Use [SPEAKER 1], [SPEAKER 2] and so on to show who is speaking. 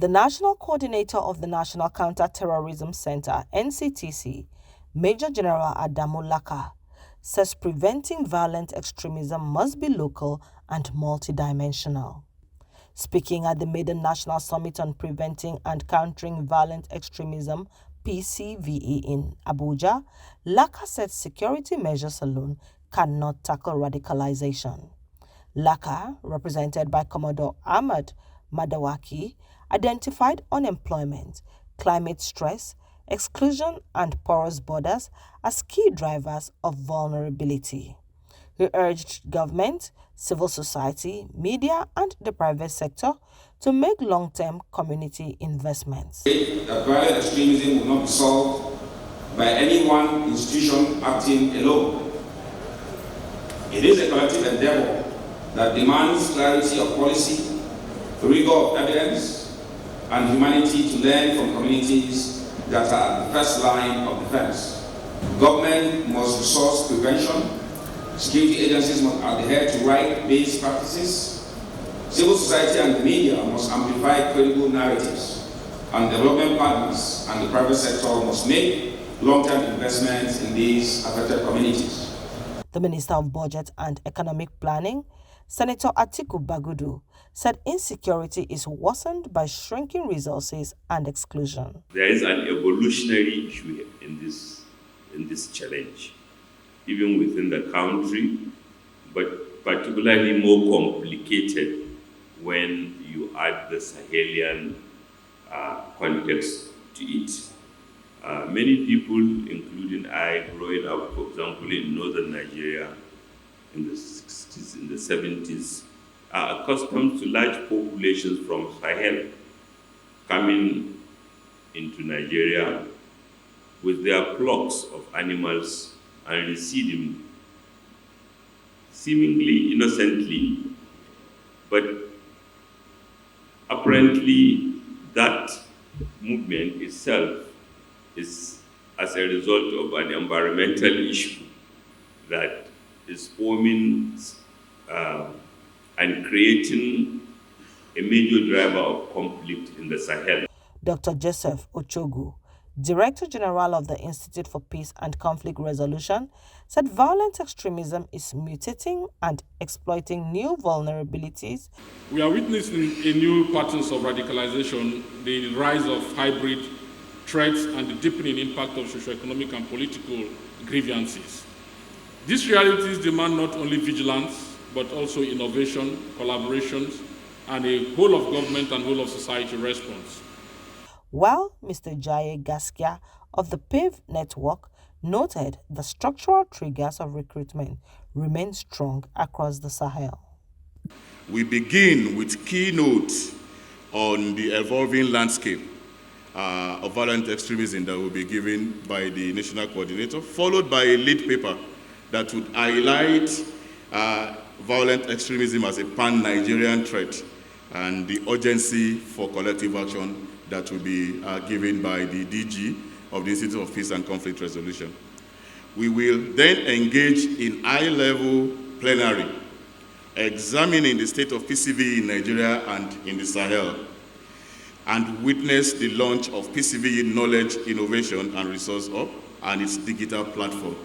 [SPEAKER 1] The National Coordinator of the National Counter Terrorism Centre, NCTC, Major General Adamu Laka, says preventing violent extremism must be local and multidimensional. Speaking at the maiden National Summit on Preventing and Countering Violent Extremism, PCVE in Abuja, Laka said security measures alone cannot tackle radicalization. Laka, represented by Commodore Ahmad Madawaki, identified unemployment, climate stress, exclusion and porous borders as key drivers of vulnerability. He urged government, civil society, media and the private sector to make long-term community investments.
[SPEAKER 2] That violent extremism will not be solved by any one institution acting alone. It is a collective endeavor that demands clarity of policy, rigor of evidence, and humanity to learn from communities that are at the first line of defense. Government must resource prevention. Security agencies must adhere to right-based practices. Civil society and the media must amplify credible narratives. And development partners and the private sector must make long-term investments in these affected communities.
[SPEAKER 1] The Minister of Budget and Economic Planning, Senator Atiku Bagudu, said insecurity is worsened by shrinking resources and exclusion.
[SPEAKER 3] There is an evolutionary issue in this challenge, even within the country, but particularly more complicated when you add the Sahelian context to it. Many people, including I, growing up, for example, in northern Nigeria in the 60s, in the 70s, are accustomed to large populations from Sahel coming into Nigeria with their flocks of animals and receding seemingly innocently, but apparently that movement itself is as a result of an environmental issue that is forming and creating a major driver of conflict in the Sahel.
[SPEAKER 1] Dr. Joseph Ochogu, Director General of the Institute for Peace and Conflict Resolution, said violent extremism is mutating and exploiting new vulnerabilities.
[SPEAKER 4] We are witnessing a new patterns of radicalization, the rise of hybrid threats and the deepening impact of socioeconomic and political grievances. These realities demand not only vigilance, but also innovation, collaborations, and a whole of government and whole of society response.
[SPEAKER 1] While Mr. Jaye Gaskia of the PAVE network noted the structural triggers of recruitment remain strong across the Sahel.
[SPEAKER 5] We begin with keynotes on the evolving landscape of violent extremism that will be given by the National Coordinator, followed by a lead paper that would highlight violent extremism as a pan-Nigerian threat and the urgency for collective action that will be given by the DG of the Institute of Peace and Conflict Resolution. We will then engage in high-level plenary, examining the state of PCV in Nigeria and in the Sahel, and witness the launch of PCV Knowledge, Innovation and Resource Hub and its digital platform.